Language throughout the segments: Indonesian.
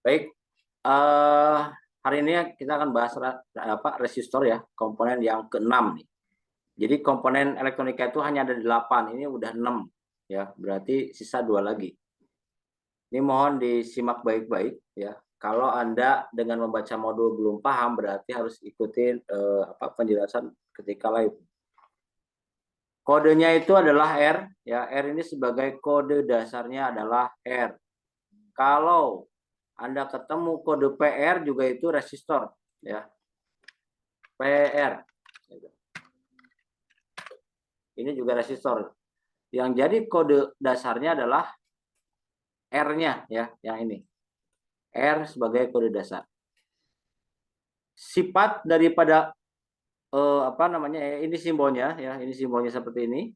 Baik, hari ini kita akan bahas resistor ya, komponen yang ke-6 nih. Jadi komponen elektronika itu hanya ada 8, ini udah 6 ya, berarti sisa 2 lagi. Ini mohon disimak baik-baik ya. Kalau Anda dengan membaca modul belum paham, berarti harus ikutin penjelasan ketika live. Kodenya itu adalah R ya. R ini sebagai kode dasarnya adalah R. Kalau Anda ketemu kode PR juga itu resistor ya. PR. Ini juga resistor. Yang jadi kode dasarnya adalah R-nya ya, yang ini. R sebagai kode dasar. Sifat daripada ini simbolnya ya, ini simbolnya seperti ini.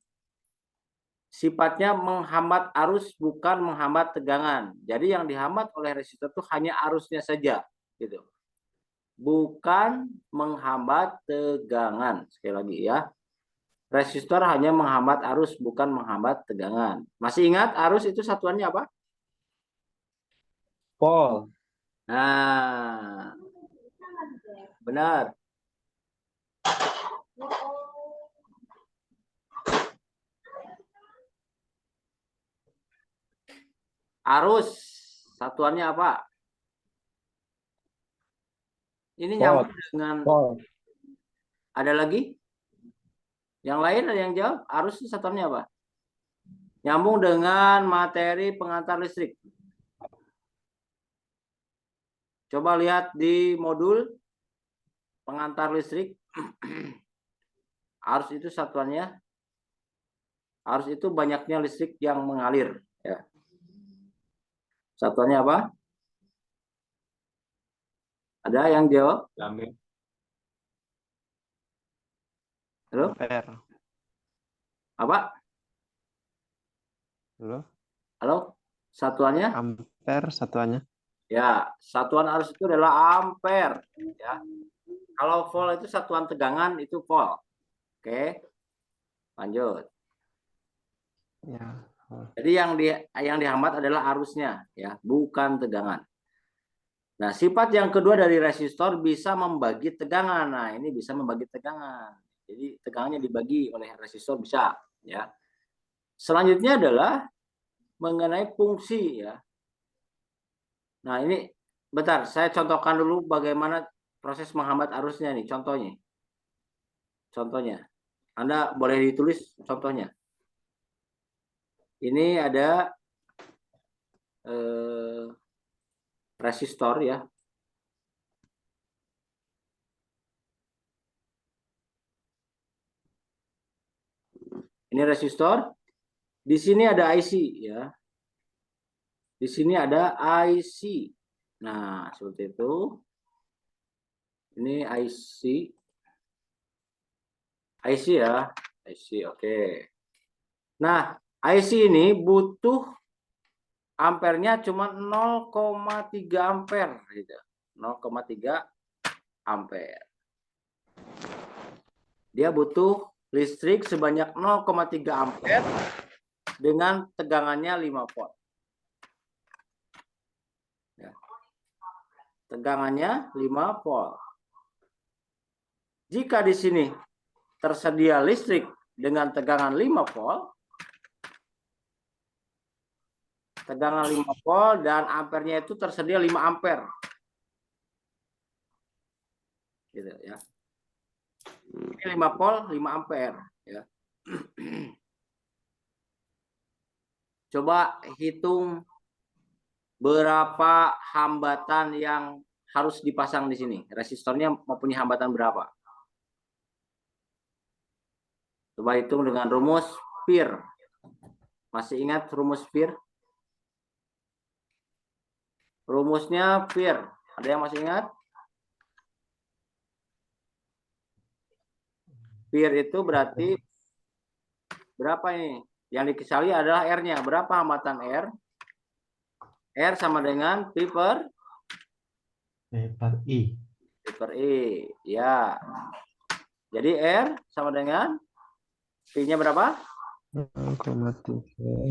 Sifatnya menghambat arus bukan menghambat tegangan. Jadi yang dihambat oleh resistor itu hanya arusnya saja gitu. Bukan menghambat tegangan. Sekali lagi ya. Resistor hanya menghambat arus bukan menghambat tegangan. Masih ingat arus itu satuannya apa? Volt. Nah, benar. Arus satuannya apa? Ini nyambung dengan Volt. Ada lagi? Yang lain ada yang jawab? Arus itu satuannya apa? Nyambung dengan materi pengantar listrik. Coba lihat di modul pengantar listrik. Arus itu satuannya. Arus itu banyaknya listrik yang mengalir ya. Satuannya apa? Ada yang jawab? Halo? Ampere. Apa? Halo? Halo? Satuannya? Ampere satuannya. Ya, satuan arus itu adalah ampere ya. Kalau volt itu satuan tegangan itu volt. Oke. Lanjut. Ya. Jadi yang dihambat adalah arusnya ya, bukan tegangan. Nah, sifat yang kedua dari resistor bisa membagi tegangan. Nah, ini bisa membagi tegangan. Jadi tegangannya dibagi oleh resistor bisa ya. Selanjutnya adalah mengenai fungsi ya. Nah, ini bentar, saya contohkan dulu bagaimana proses menghambat arusnya nih, contohnya. Contohnya. Anda boleh ditulis contohnya. Ini ada resistor ya. Ini resistor. Di sini ada IC ya. Di sini ada IC. Nah, seperti itu. Ini IC. IC ya. IC, oke. Nah, IC ini butuh ampernya cuma 0,3 ampere gitu. 0,3 ampere. Dia butuh listrik sebanyak 0,3 ampere dengan tegangannya 5 volt. Ya. Tegangannya 5 volt. Jika di sini tersedia listrik dengan tegangan 5 volt, tegangan 5 volt dan ampernya itu tersedia 5 ampere. Gitu ya. Ini 5 volt, 5 ampere ya. Coba hitung berapa hambatan yang harus dipasang di sini. Resistornya mempunyai hambatan berapa? Coba hitung dengan rumus PIR. Masih ingat rumus PIR? Rumusnya PIR. Ada yang masih ingat? PIR itu berarti berapa ini? Yang dikali adalah R-nya. Berapa hambatan R? R sama dengan P per I. P per I. Ya. Jadi R sama dengan P-nya berapa? 0,3.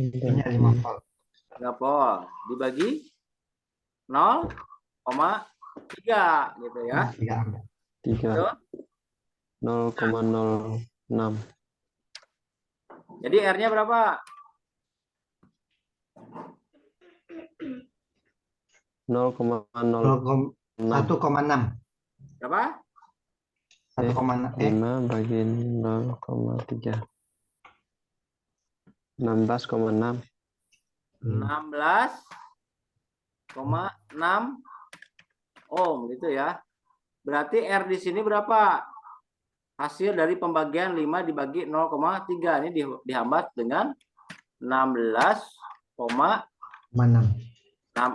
P-nya 5 volt. 5 volt. Dibagi 0. 0,3 gitu ya. 3. Betul? 0,06. Jadi R-nya berapa? 0,06. 1,6. Berapa? 1,6. 5 bagi 0,3. 16,6. 16,6 ohm gitu ya. Berarti R di sini berapa? Hasil dari pembagian 5 dibagi 0,3. Ini dihambat dengan 16,6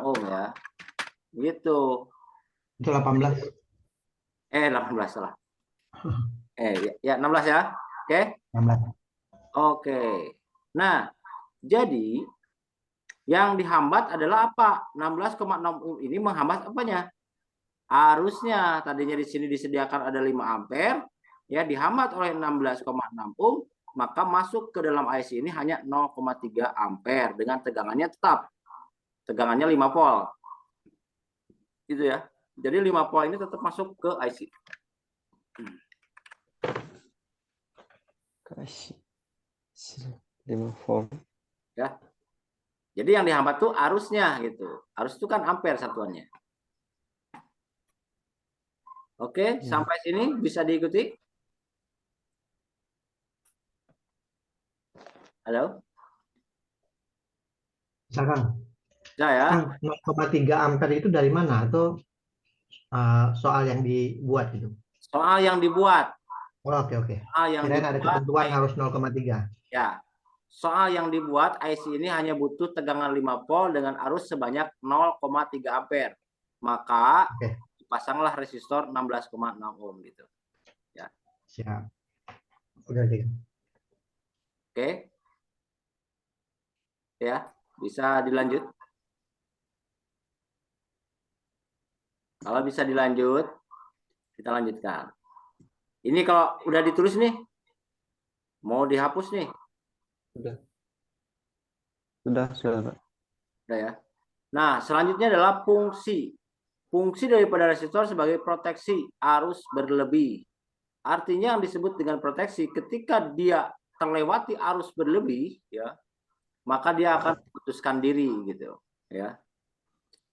ohm ya. Gitu. Itu 18. 18 salah. Ya 16 ya. Oke. 16. Oke. Nah, jadi yang dihambat adalah apa? 16,6 ohm ini menghambat apanya? Arusnya. Tadinya di sini disediakan ada 5 ampere, ya dihambat oleh 16,6 ohm, maka masuk ke dalam IC ini hanya 0,3 ampere dengan tegangannya tetap. Tegangannya 5 volt. Gitu ya. Jadi 5 volt ini tetap masuk ke IC. Kasih 5 volt. Ya. Jadi yang dihambat tuh arusnya gitu. Arus itu kan ampere satuannya. Oke, sampai sini bisa diikuti? Halo? Misalkan, Bisa ya? 0,3 ampere itu dari mana? Atau soal yang dibuat gitu? Soal yang dibuat. Oh, oke. Soal yang Kirain ada dibuat, ketentuan harus 0,3. ya. Soal yang dibuat IC ini hanya butuh tegangan 5 volt dengan arus sebanyak 0,3 ampere. Maka dipasanglah resistor 16,6 ohm gitu. Ya. Siap. Udah deh. Oke. Ya, bisa dilanjut. Kalau bisa dilanjut, kita lanjutkan. Ini kalau udah ditulis nih, mau dihapus nih. Sudah, Pak. Udah ya. Nah, selanjutnya adalah fungsi. Fungsi daripada resistor sebagai proteksi arus berlebih. Artinya yang disebut dengan proteksi ketika dia terlewati arus berlebih, ya, maka dia akan memutuskan diri gitu, ya.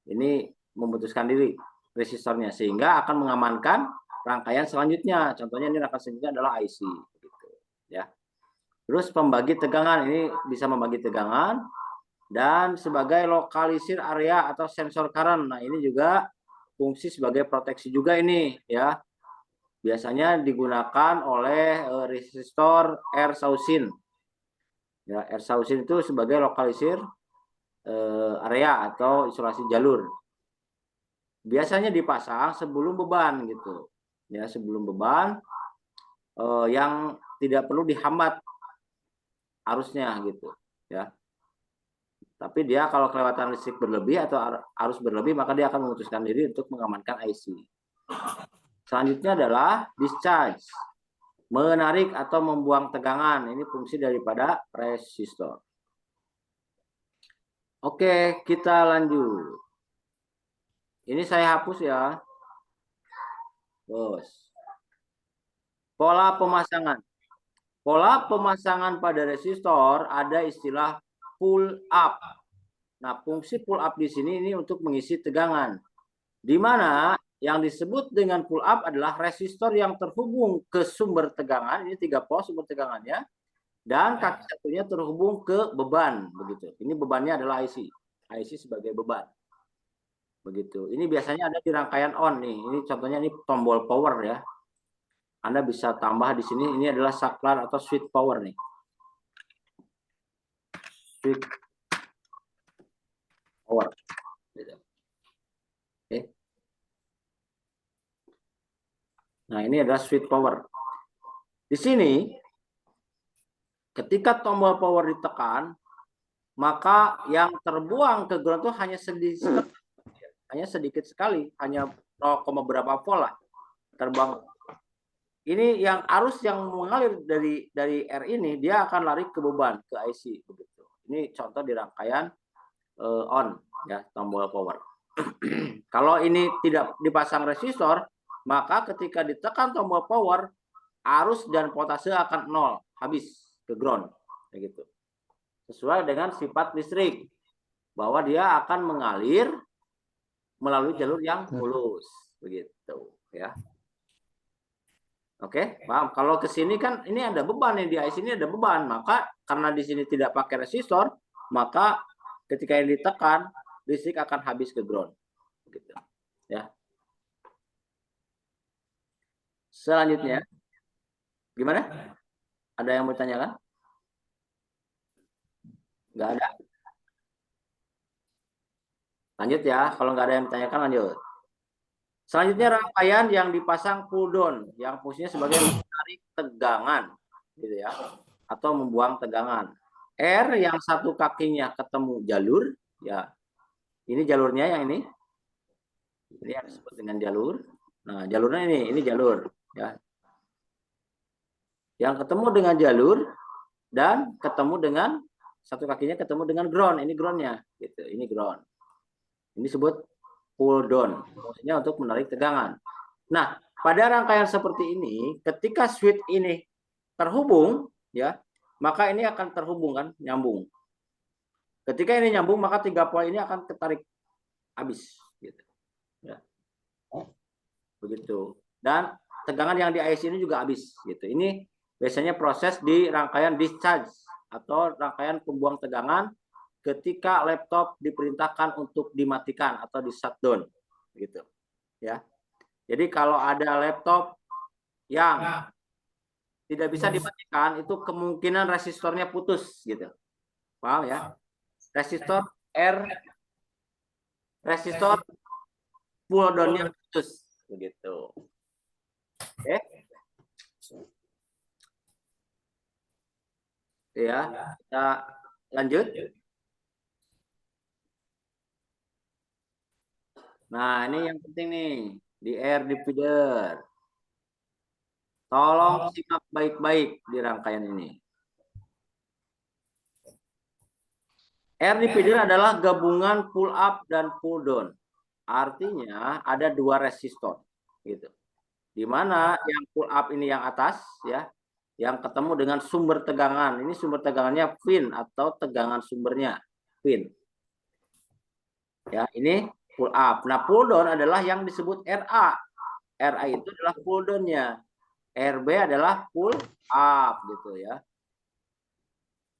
Ini memutuskan diri resistornya sehingga akan mengamankan rangkaian selanjutnya. Contohnya ini rangkaian selanjutnya adalah IC, gitu, ya. Terus pembagi tegangan ini bisa membagi tegangan dan sebagai lokalisir area atau sensor current. Nah, ini juga fungsi sebagai proteksi juga ini, ya. Biasanya digunakan oleh resistor R sausin. Ya, R sausin itu sebagai lokalisir area atau isolasi jalur. Biasanya dipasang sebelum beban gitu. Ya, sebelum beban yang tidak perlu dihambat arusnya gitu, ya. Tapi dia kalau kelewatan listrik berlebih atau arus berlebih, maka dia akan memutuskan diri untuk mengamankan IC. Selanjutnya adalah discharge, menarik atau membuang tegangan. Ini fungsi daripada resistor. Oke, kita lanjut. Ini saya hapus ya. Bos. Pola pemasangan. Pola pemasangan pada resistor ada istilah pull up. Nah, fungsi pull up di sini ini untuk mengisi tegangan. Di mana yang disebut dengan pull up adalah resistor yang terhubung ke sumber tegangan, ini 3 pos sumber tegangannya, dan kaki satunya terhubung ke beban, begitu. Ini bebannya adalah IC sebagai beban, begitu. Ini biasanya ada di rangkaian on nih. Ini contohnya ini tombol power ya. Anda bisa tambah di sini. Ini adalah saklar atau switch power nih. Switch power. Gitu. Oke. Nah, ini adalah switch power. Di sini, ketika tombol power ditekan, maka yang terbuang ke ground itu hanya sedikit sekali, hanya 0, berapa volt lah terbuang. Ini yang arus yang mengalir dari R ini, dia akan lari ke beban, ke IC begitu. Ini contoh di rangkaian on ya, tombol power. Kalau ini tidak dipasang resistor, maka ketika ditekan tombol power, arus dan voltase akan nol, habis ke ground, kayak gitu. Sesuai dengan sifat listrik, bahwa dia akan mengalir melalui jalur yang mulus, begitu, ya. Oke, paham? Kalau ke sini kan ini ada beban nih, di IC ini ada beban, maka karena di sini tidak pakai resistor, maka ketika yang ditekan, listrik akan habis ke ground, gitu, ya. Selanjutnya, gimana? Ada yang mau ditanyakan? Nggak ada. Lanjut ya, kalau nggak ada yang ditanyakan lanjut. Selanjutnya rangkaian yang dipasang pull down, yang fungsinya sebagai menarik tegangan, gitu ya, atau membuang tegangan. R yang satu kakinya ketemu jalur, ya, ini jalurnya yang ini yang disebut dengan jalur. Nah, jalurnya ini jalur, ya, yang ketemu dengan jalur dan ketemu dengan satu kakinya ketemu dengan ground, ini groundnya, gitu, ini ground. Ini disebut pull down, fungsinya untuk menarik tegangan. Nah, pada rangkaian seperti ini, ketika switch ini terhubung, ya, maka ini akan terhubung kan, nyambung. Ketika ini nyambung, maka 3 poin ini akan ketarik habis, gitu. Ya. Begitu. Dan tegangan yang di IC ini juga habis, gitu. Ini biasanya proses di rangkaian discharge atau rangkaian pembuang tegangan ketika laptop diperintahkan untuk dimatikan atau di shutdown, gitu, ya. Jadi kalau ada laptop yang tidak bisa dimatikan, itu kemungkinan resistornya putus, gitu, paham ya? Resistor pull down-nya putus, begitu. Oke, ya, kita lanjut. Nah, ini yang penting nih, di air divider. Tolong simak baik-baik di rangkaian ini. Air divider adalah gabungan pull up dan pull down. Artinya ada 2 resistor, gitu. Di mana yang pull up ini yang atas, ya, yang ketemu dengan sumber tegangan. Ini sumber tegangannya pin atau tegangan sumbernya pin. Ya, ini pull up. Nah, pull down adalah yang disebut RA. RA itu adalah pull down-nya. RB adalah pull up, gitu ya.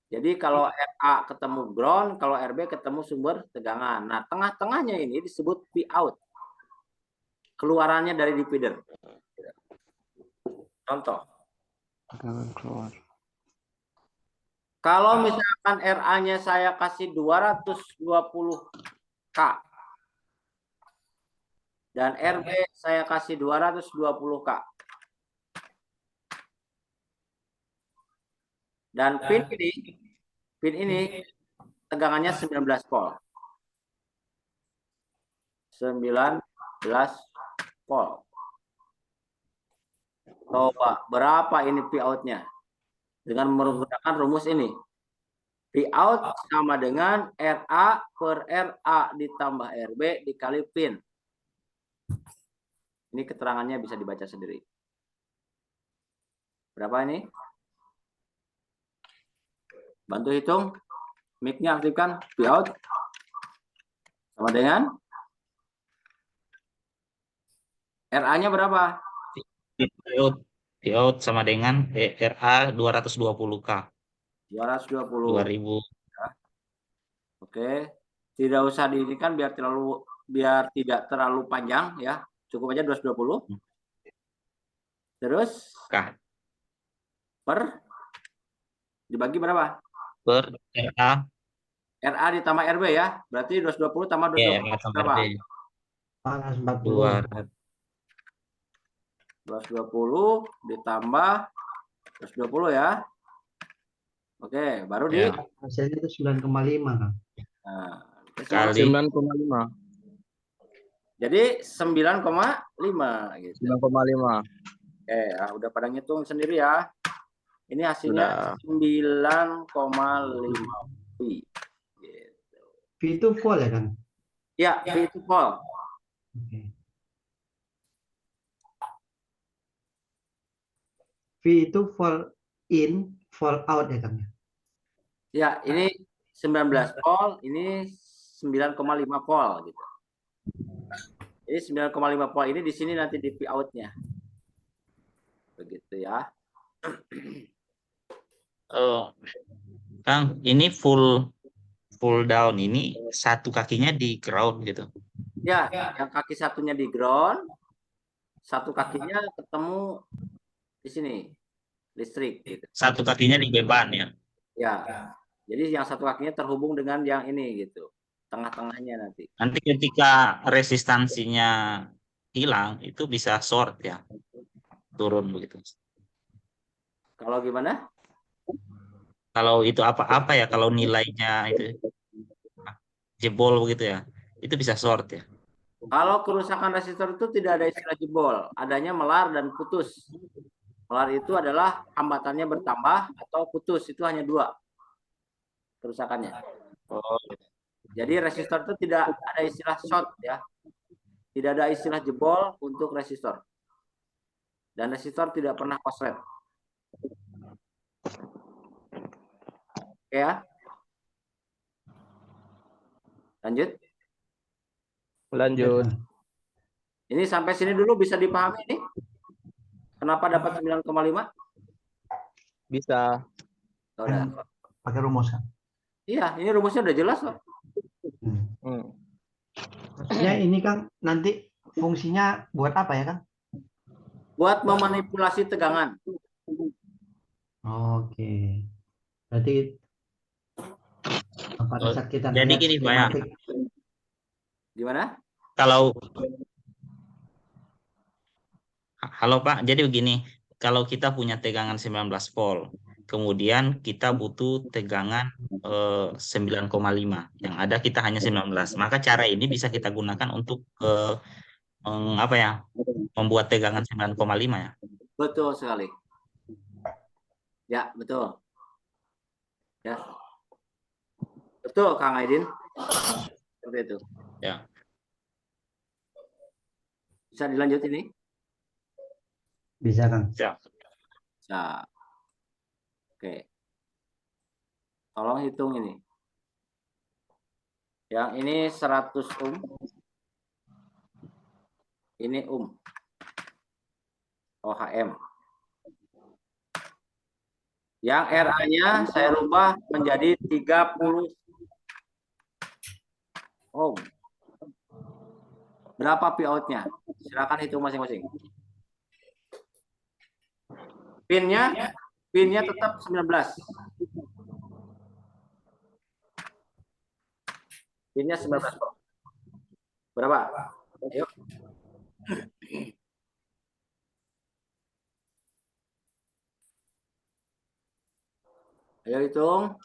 Jadi kalau RA ketemu ground, kalau RB ketemu sumber tegangan. Nah, tengah-tengahnya ini disebut P out. Keluarannya dari divider. Contoh. Tegangan keluar. Kalau misalkan RA-nya saya kasih 220K dan RB saya kasih 220K. Dan pin ini tegangannya 19 volt. 19 volt. Coba berapa ini P out-nya? Dengan menggunakan rumus ini. P out sama dengan RA per RA ditambah RB dikali pin. Ini keterangannya bisa dibaca sendiri. Berapa ini? Bantu hitung. Mic-nya aktifkan. P out sama dengan RA-nya berapa? P out sama dengan RA 220K. 220. 2000. Ya. Oke. Tidak usah diinikan biar tidak terlalu panjang, ya. Cukup aja 220. Terus K. per dibagi berapa? Per RA. RA ditambah RB, ya. Berarti 220 tambah 220 berapa? 240. 220 ditambah 220, ya. Oke, baru di Hasilnya itu 9,5 kan? nah, Kali 9,5. jadi 9,5 gitu. 9,5. Oke, ya, udah pada ngitung sendiri ya. Ini hasilnya 9,5 Pi. Gitu. V itu volt ya kan? Ya, V itu vol. Oke. V itu fall in, fall out ya Kang? Ya, ini 19 volt, ini 9,5 volt gitu. Jadi 9,5 volt ini di sini nanti di V out-nya. Begitu ya. Kang, ini full down ini satu kakinya di ground gitu. Ya, yang kaki satunya di ground, satu kakinya ketemu di sini listrik gitu. Satu kakinya di beban ya. Ya. Jadi yang satu kakinya terhubung dengan yang ini gitu. Tengah-tengahnya nanti. Nanti ketika resistansinya hilang itu bisa short ya. Turun begitu. Kalau gimana? Kalau itu apa ya, kalau nilainya itu jebol begitu ya. Itu bisa short ya. Kalau kerusakan resistor itu tidak ada istilah jebol, adanya melar dan putus. Melar itu adalah hambatannya bertambah atau putus, itu hanya 2 kerusakannya. Oh, Jadi resistor itu tidak ada istilah short ya. Tidak ada istilah jebol untuk resistor. Dan resistor tidak pernah koslet. Oke ya. Lanjut. Lanjut. Ini sampai sini dulu bisa dipahami ini? Kenapa dapat 9,5? Bisa. Udah. Pakai rumus kan? Iya, ini rumusnya udah jelas kok. Hmm. Maksudnya ini Kang nanti fungsinya buat apa ya Kang? Buat memanipulasi tegangan. Oke. Berarti pada saat kita jadi melihat gini, Pak ya. skematik, Gimana? Kalau halo Pak, jadi begini, kalau kita punya tegangan 19 volt, kemudian kita butuh tegangan 9,5, yang ada kita hanya 19. Maka cara ini bisa kita gunakan untuk apa ya? Membuat tegangan 9,5 ya. Betul sekali. Ya, betul. Ya. Betul, Kang Aidin. Seperti itu. Ya. Bisa dilanjut ini? bisa Kang. Siap. Bisa. Oke. Tolong hitung ini. Yang ini 100 ohm. Ini ohm. OHM. Yang RA-nya saya rubah menjadi 30 ohm. Berapa P out-nya? Silakan hitung masing-masing. Pinnya tetap 19. Pinnya 19 ohm. Berapa? Ayo. Ayo hitung.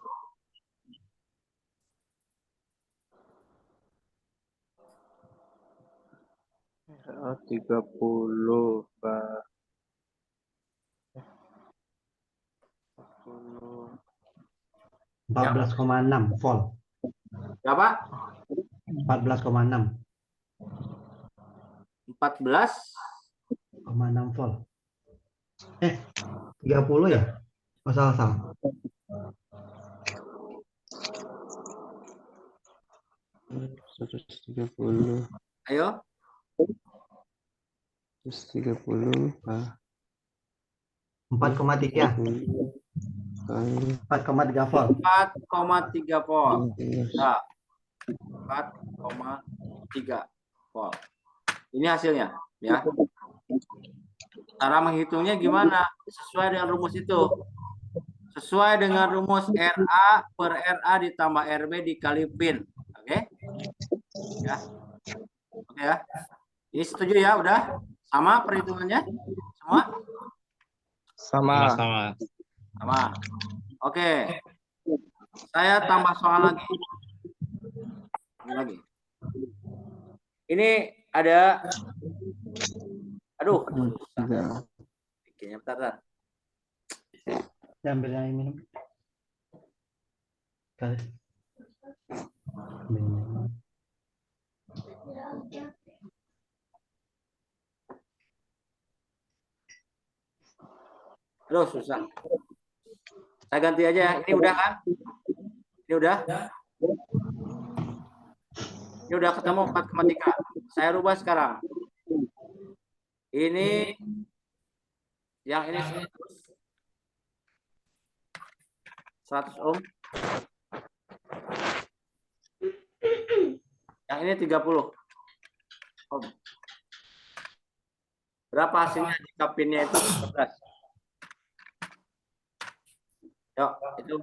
Ya, 30 Pak. 14,6 volt. Berapa? 14,6. 14,6 volt. 30 ya? Oh, salah. 130. Ayo. 130 Pak. 4,3. 4,3 volt. 4,3 volt. Nah, 4,3 volt. Ini hasilnya, ya. Cara menghitungnya gimana? Sesuai dengan rumus itu. Sesuai dengan rumus RA per RA ditambah RB dikali pin. Oke? Ya. Oke ya. Ini setuju ya, udah? Sama perhitungannya? Semua? Sama. Sama. Oke. Saya tambah soal lagi. Ini ada, aduh, susah. Bikinnya bentar. Ambil air minum. Aduh, susah. Saya ganti aja ya. Ini udah kan? Ini udah? Ini udah ketemu 4,3. Saya rubah sekarang. Ini yang ini 100 ohm. Yang ini 30 ohm. Berapa hasilnya jika pinnya itu 11? Yuk, itu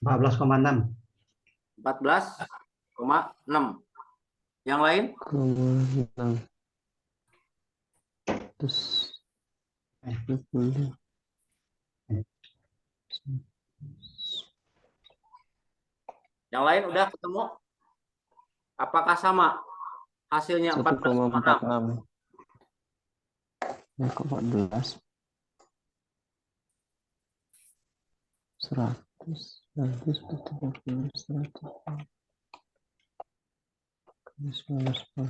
14,6. 14,6. Yang lain? 6. Terus 30. Yang lain udah ketemu? Apakah sama hasilnya 14,6? 1,46. Ya, kok 14. 100, 130, 100. 14,6.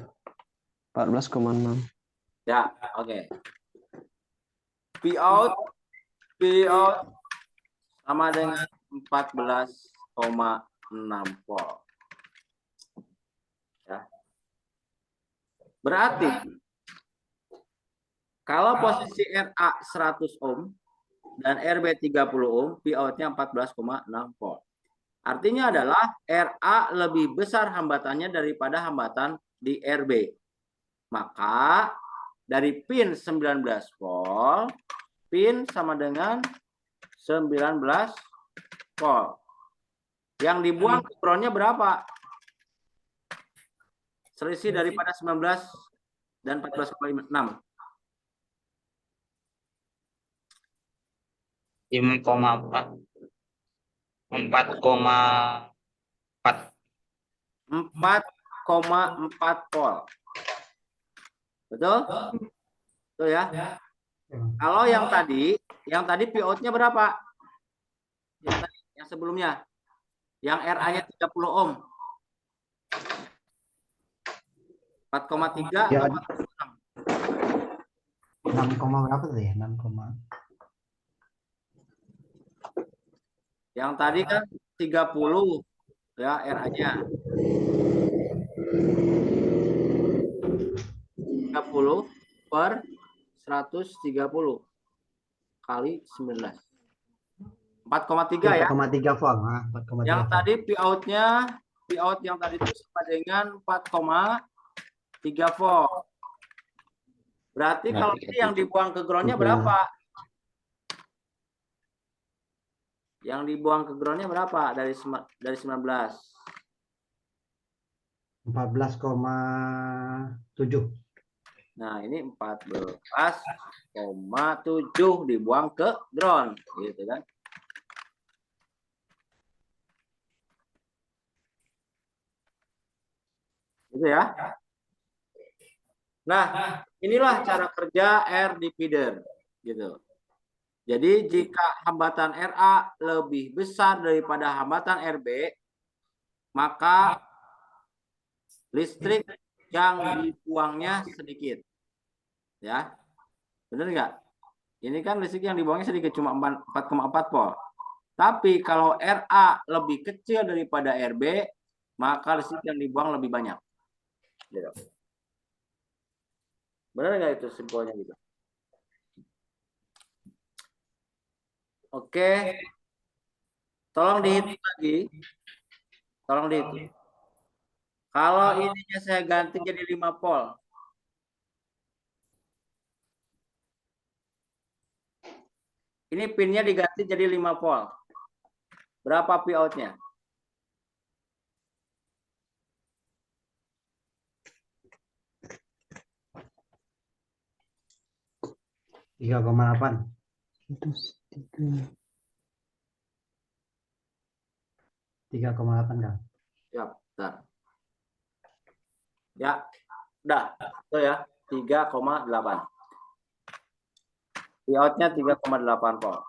Ya, oke. P out sama dengan 14,6 volt. Ya. Berarti kalau posisi RA 100 ohm dan RB 30 ohm, P out-nya 14,6 volt. Artinya adalah RA lebih besar hambatannya daripada hambatan di RB. Maka dari pin 19 volt, pin sama dengan 19 volt. Yang dibuang ke groundnya berapa? Selisih daripada 19 dan 14,6. 5,4. 4,4. 4,4 volt. Betul? Betul ya? Kalau yang tadi P out-nya berapa? Yang sebelumnya. Yang RA-nya 30 ohm. 4,3 Ya. atau 6, berapa tuh ya? 6, yang tadi kan 30 ya RA-nya. 30 per 130 kali 19. 4,3 ya. 4,3 volt. Nah, 4,3 Yang volt. tadi P out yang tadi itu sama dengan 4,3 volt. Berarti kalau ini yang dibuang ke groundnya berapa? Yang dibuang ke groundnya berapa dari 19? 14,7. Nah, ini 14,7 dibuang ke ground, gitu kan? Gitu ya. Nah, inilah cara kerja air divider, gitu. Jadi jika hambatan RA lebih besar daripada hambatan RB, maka listrik yang dibuangnya sedikit. Ya. Benar nggak? Ini kan listrik yang dibuangnya sedikit, cuma 4,4 volt. Tapi kalau RA lebih kecil daripada RB, maka listrik yang dibuang lebih banyak. Gitu. Benar nggak itu simpelnya gitu? Oke. Tolong dihitung lagi. Tolong dihitung. Kalau ininya saya ganti jadi 5 volt. Ini pinnya diganti jadi 5 volt. Berapa P out-nya? Tiga 3,8. Itu 3,8 kan? Ya, bentar. Ya, udah. Itu ya, 3,8. P out-nya 3,8 volt.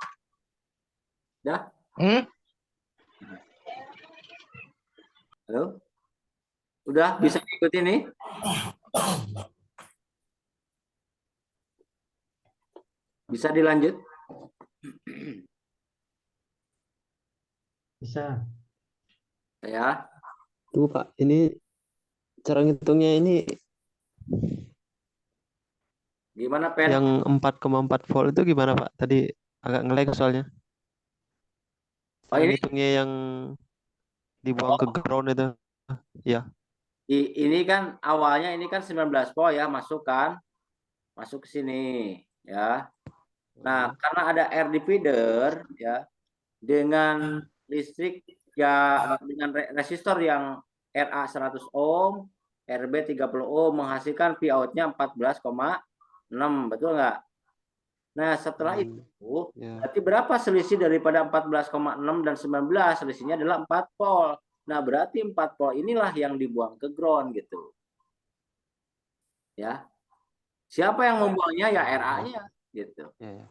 Udah? Halo? Udah bisa ikuti nih? Bisa dilanjut? Bisa. Ya. Tunggu Pak, ini cara ngitungnya ini Gimana, Pen? yang 4,4 volt itu gimana Pak? Tadi agak nge-lag soalnya. Oh, Cara ini ngitungnya yang dibuang ke ground itu. Ya. ini kan awalnya ini kan 19 volt ya, masuk ke sini ya. Nah, karena ada air divider ya, dengan listrik ya, dengan resistor yang RA 100 ohm, RB 30 ohm menghasilkan P out-nya 14,6, betul nggak? Nah, setelah itu Ya. berarti berapa selisih daripada 14,6 dan 19? Selisihnya adalah 4 volt. Nah, berarti 4 volt inilah yang dibuang ke ground gitu. Ya. Siapa yang membuangnya? Ya RA-nya gitu. Ya.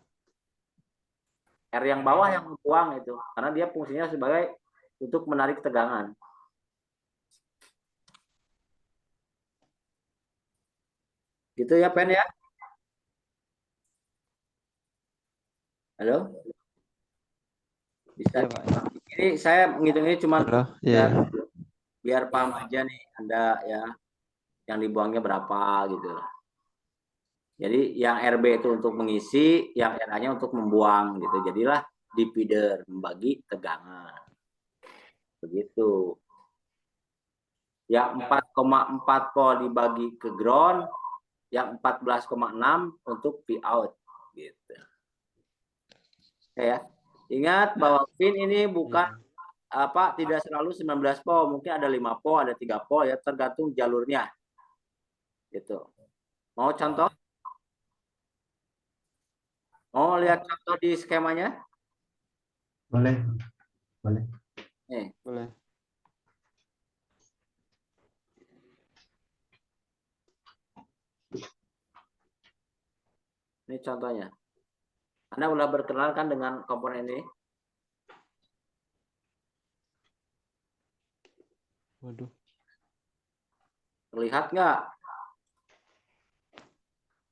R yang bawah yang membuang itu, karena dia fungsinya sebagai untuk menarik tegangan. Gitu ya, Pen ya? Halo? Bisa. Ya, Pak. Ini saya menghitung ini cuma Halo. Ya. biar paham aja nih Anda ya, yang dibuangnya berapa gitu. Jadi yang RB itu untuk mengisi, yang RA-nya untuk membuang gitu. Jadilah divider, membagi tegangan. Begitu. Yang 4,4 volt dibagi ke ground, yang 14,6 untuk P out gitu. Ya. Ingat bahwa pin ini bukan tidak selalu 19 volt, mungkin ada 5 volt, ada 3 volt ya, tergantung jalurnya. Gitu. Mau contoh? Mau lihat contoh di skemanya? Boleh. Boleh. Nih. Boleh. Ini contohnya. Anda sudah berkenal kan dengan komponen ini? Waduh. Terlihat nggak?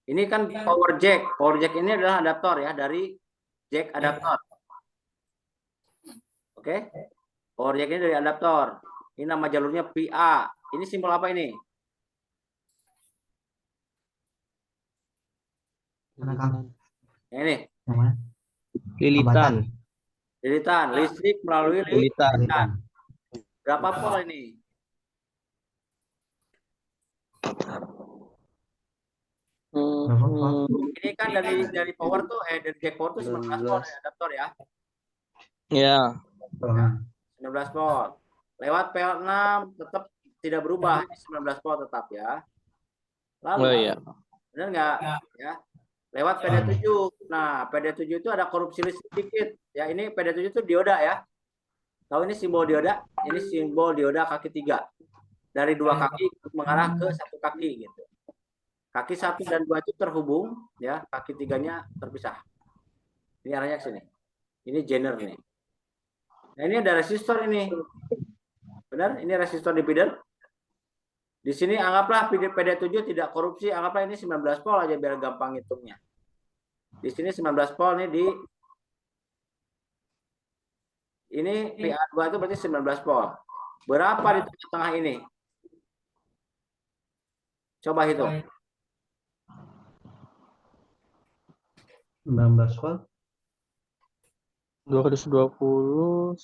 Ini kan power jack. Power jack ini adalah adaptor ya, dari jack adaptor. Oke? Power jack ini dari adaptor. Ini nama jalurnya PA. Ini simbol apa ini? Yang ini. Lilitan. Lilitan. Listrik melalui lilitan. Berapa volt ini? Ini kan dari power tuh dari jack power tuh 19 volt ya, adaptor ya. Iya. 19 volt. Lewat PL6 tetap tidak berubah, 19 volt tetap ya. Lalu Oh iya. benar nggak ya? Lewat PD7. Nah, PD7 itu ada korupsi listrik sedikit. Ya, ini PD7 itu dioda ya. Tahu ini simbol dioda? Ini simbol dioda kaki 3. Dari 2 kaki mengarah ke 1 kaki gitu. Kaki 1 dan 2 itu terhubung ya, kaki 3-nya terpisah. Ini arahnya ke sini. Ini jener nih. Nah, ini ada resistor ini. Benar? Ini resistor divider. Di sini anggaplah PD7 tidak korupsi, anggaplah ini 19 volt aja biar gampang hitungnya. Di sini 19 volt nih di ini PA2 itu berarti 19 volt. Berapa di tengah-tengah ini? Coba hitung. 19 volt. 220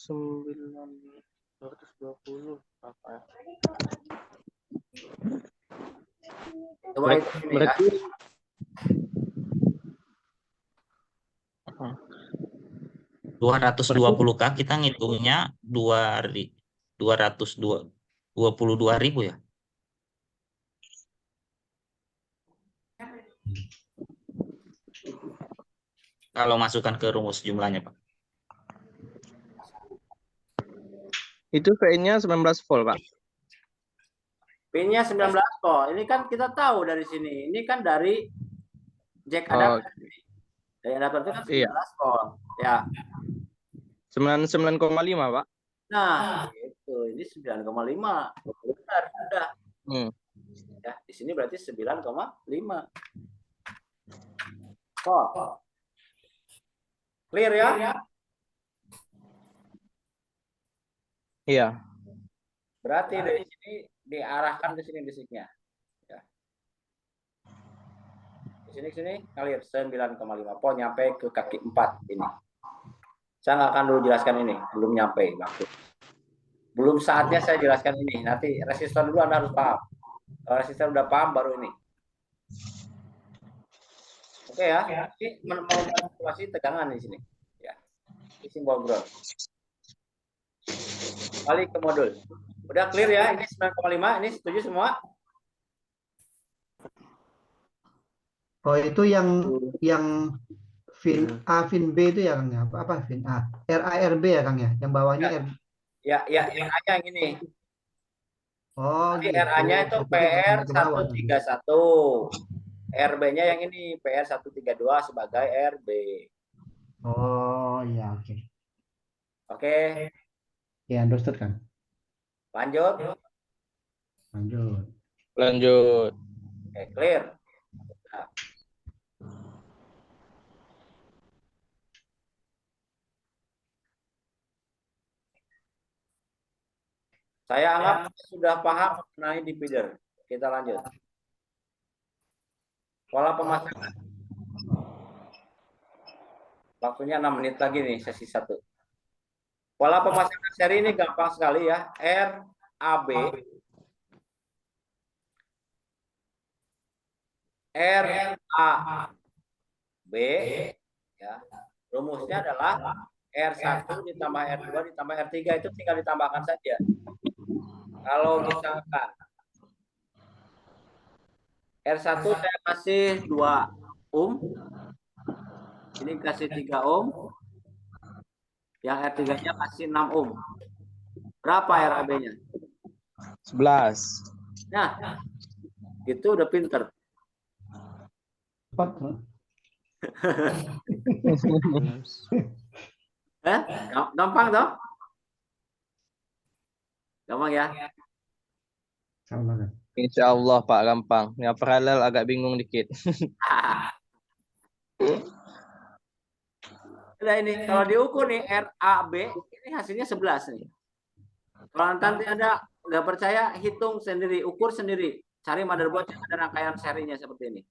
220 apa ya? Coba hitung ini ya. Berarti 220K kita ngitungnya 222.000 ya. Kalau masukkan ke rumus jumlahnya, Pak. itu VN-nya 19 volt, Pak. Pinnya 19 volt. Ini kan kita tahu dari sini. Ini kan dari jack adapter. Dari adapter itu kan 19 volt. Ya. 99,5, Pak. Nah, itu. Ini 9,5. Benar, sudah. Ya, di sini berarti 9,5 volt. Clear ya? Iya. Berarti dari sini diarahkan ke sini bisiknya. Ya. Di sini ngalir 9,5 volt nyampe ke kaki 4 ini. Saya nggak akan dulu jelaskan ini, belum nyampe waktu. Belum saatnya saya jelaskan ini. Nanti resistor dulu Anda harus paham. Kalau resistor udah paham baru ini. Oke ya. Ini memanipulasi tegangan di sini. Ya. Ini simbol ground. Balik ke modul. Udah clear ya? Ini 9,5. Ini setuju semua? Oh, itu yang fin A, fin B itu ya Kang ya? Apa fin A? RARB ya Kang ya? Yang bawahnya R. Ya, RA-nya yang ini. Oh, Jadi gitu. RA-nya itu Saya pikir yang ke bawah. PR131. RB-nya yang ini PR132 sebagai RB. Oh, iya, oke. Oke, Ya, understood kan? lanjut. Lanjut. Lanjut. Oke, clear. Nah. Saya anggap sudah paham mengenai divider. Kita lanjut. Pola pemasangan. Waktunya 6 menit lagi nih sesi 1. Pola pemasangan seri ini gampang sekali ya. RAB ya. Rumusnya adalah R1 ditambah R2 ditambah R3 itu tinggal ditambahkan saja. Kalau misalkan R1 saya kasih 2 ohm. Ini kasih 3 ohm. Yang R3-nya kasih 6 ohm. Berapa RAB-nya? 11. Nah, itu udah pinter. Gampang toh? Gampang ya? Sama kan? Insya Allah Pak gampang. Yang paralel agak bingung dikit. Udah ini kalau diukur nih RAB ini hasilnya 11 nih. Kalau nanti Anda nggak percaya, hitung sendiri, ukur sendiri. Cari motherboard yang ada rangkaian serinya seperti ini.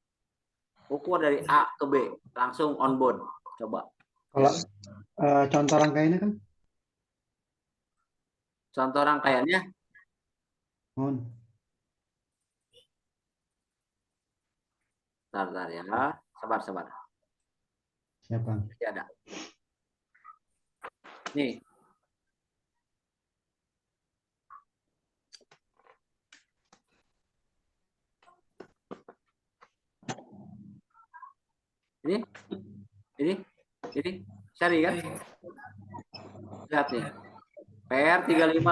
Ukur dari A ke B, langsung on board. Coba. Kalau contoh rangkaiannya kan? Contoh rangkaiannya. On. Bentar ya. Sabar. Siapa? Masih ada. Nih. Ini cari kan? Lihat nih. PR35.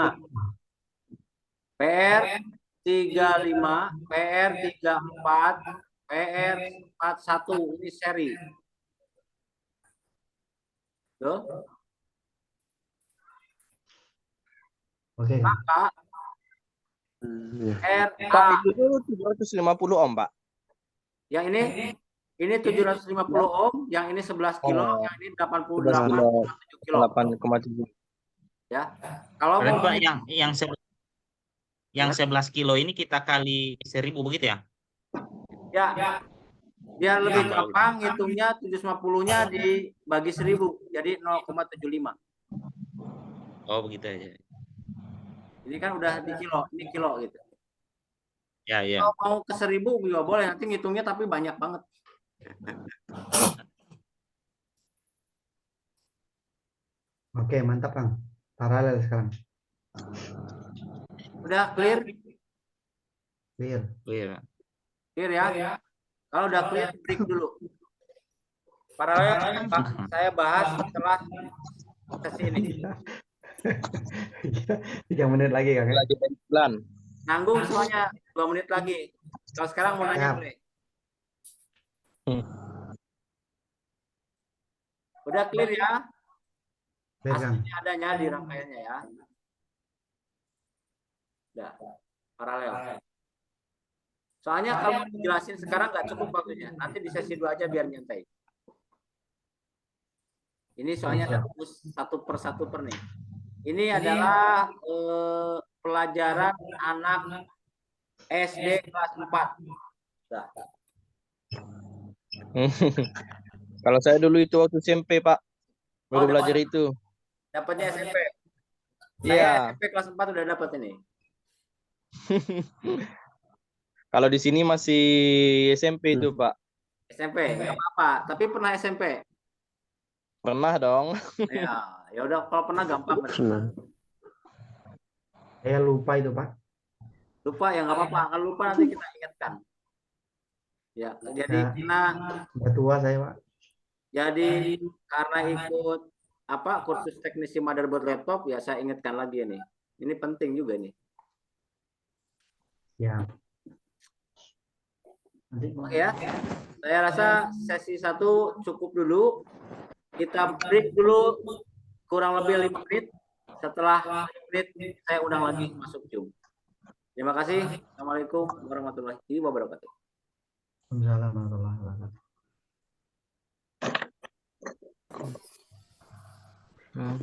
PR35, PR34, PR41 ini seri. Tuh. Oke. Maka Pak, itu 750 ohm, Pak. Yang ini 750 ohm, yang ini 11 kilo, yang ini 88,7 kilo. 8,7. Ya. Kalau Berarti mau Pak yang 11 kilo ini kita kali 1000 begitu ya? ya biar lebih gampang hitungnya 750-nya dibagi 1000 jadi 0,75. Oh, begitu aja. Ini kan udah di kilo, ini kilo gitu. Ya. Kalau mau ke 1000 juga boleh, nanti ngitungnya tapi banyak banget. Oke, mantap Kang. Paralel sekarang. Udah clear? Clear. Clear ya? Kalau udah clear, break dulu. Paralel saya bahas setelah sesi ini. 3 menit lagi Kang. Lagi pelan. Nanggung semuanya 2 menit lagi. Kalau sekarang mau nanya boleh. Udah clear ya? Hasilnya adanya di rangkaiannya ya. Udah. Paralel. Soalnya kalau dijelasin sekarang nggak cukup waktunya. Nanti di sesi 2 aja biar nyantai. Ini soalnya saya fokus satu persatu per nih. Ini adalah pelajaran anak SD kelas 4. Nah, Kalau saya dulu itu waktu SMP, Pak. Oh, Baru belajar itu. dapatnya SMP. Iya. Saya SMP kelas 4 udah dapat ini. Kalau di sini masih SMP itu, Pak. SMP, nggak apa-apa. Tapi pernah SMP. Pernah dong. Ya udah kalau pernah gampang. Pernah. Saya lupa itu, Pak. Lupa ya nggak apa-apa. Kalau lupa nanti kita ingatkan. Ya, jadi Ya. karena Udah tua saya, Pak. jadi karena ikut apa kursus teknisi motherboard laptop ya saya ingatkan lagi ini. Ini penting juga nih. Ya. Oke ya. Saya rasa sesi 1 cukup dulu. Kita break dulu kurang lebih 5 menit. Setelah 5 menit saya undang lagi masuk Zoom. Terima kasih. Assalamualaikum warahmatullahi wabarakatuh. Waalaikumsalam warahmatullahi wabarakatuh. Hmm.